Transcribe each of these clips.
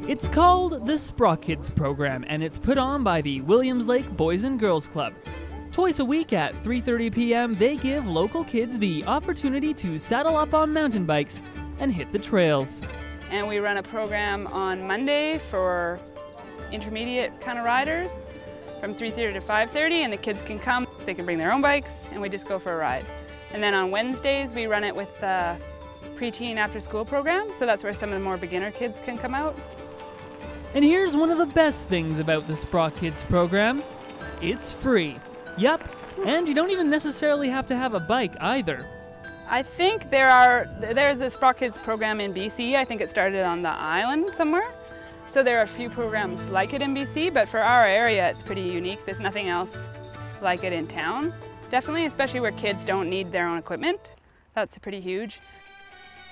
It's called the Sprockids Program, and it's put on by the Williams Lake Boys and Girls Club. Twice a week at 3:30 p.m., they give local kids the opportunity to saddle up on mountain bikes and hit the trails. And we run a program on Monday for intermediate kind of riders from 3:30 to 5:30, and the kids can come, they can bring their own bikes, and we just go for a ride. And then on Wednesdays, we run it with the preteen after school program, so that's where some of the more beginner kids can come out. And here's one of the best things about the Sprockids program. It's free. Yup, and you don't even necessarily have to have a bike either. I think there's a Sprockids program in BC. I think it started on the island somewhere. So there are a few programs like it in BC, but for our area it's pretty unique. There's nothing else like it in town. Definitely, especially where kids don't need their own equipment. That's pretty huge.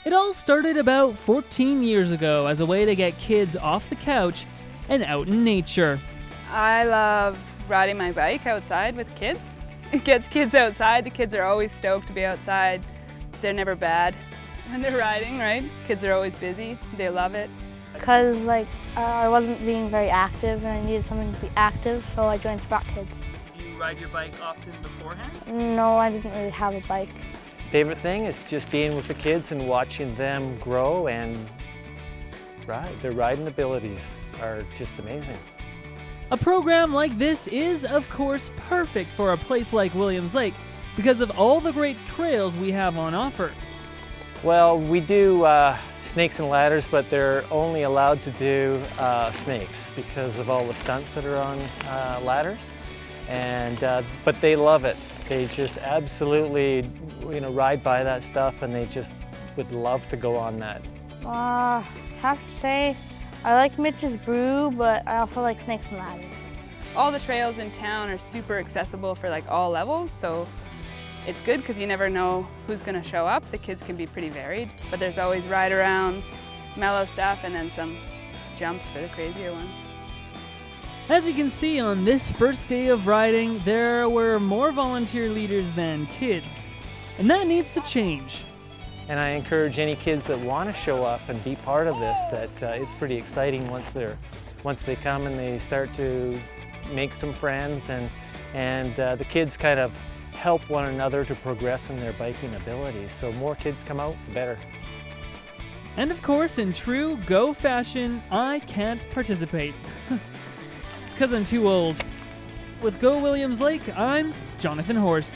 It all started about 14 years ago as a way to get kids off the couch and out in nature. I love riding my bike outside with kids. It gets kids outside. The kids are always stoked to be outside. They're never bad when they're riding, right? Kids are always busy. They love it. Because I wasn't being very active and I needed something to be active, so I joined Sprockids. Do you ride your bike often beforehand? No, I didn't really have a bike. Favorite thing is just being with the kids and watching them grow and ride. Their riding abilities are just amazing. A program like this is, of course, perfect for a place like Williams Lake because of all the great trails we have on offer. Well, we do snakes and ladders, but they're only allowed to do snakes because of all the stunts that are on ladders. And but they love it. They just absolutely, ride by that stuff, and they just would love to go on that. I have to say, I like Mitch's Brew, but I also like snakes and ladders. All the trails in town are super accessible for all levels, so it's good because you never know who's going to show up. The kids can be pretty varied, but there's always ride-arounds, mellow stuff, and then some jumps for the crazier ones. As you can see on this first day of riding, there were more volunteer leaders than kids, and that needs to change. And I encourage any kids that want to show up and be part of this that it's pretty exciting once they come and they start to make some friends, and the kids kind of help one another to progress in their biking abilities. So more kids come out, the better. And of course, in true Go fashion, I can't participate. It's because I'm too old. With Go Williams Lake, I'm Jonathan Horst.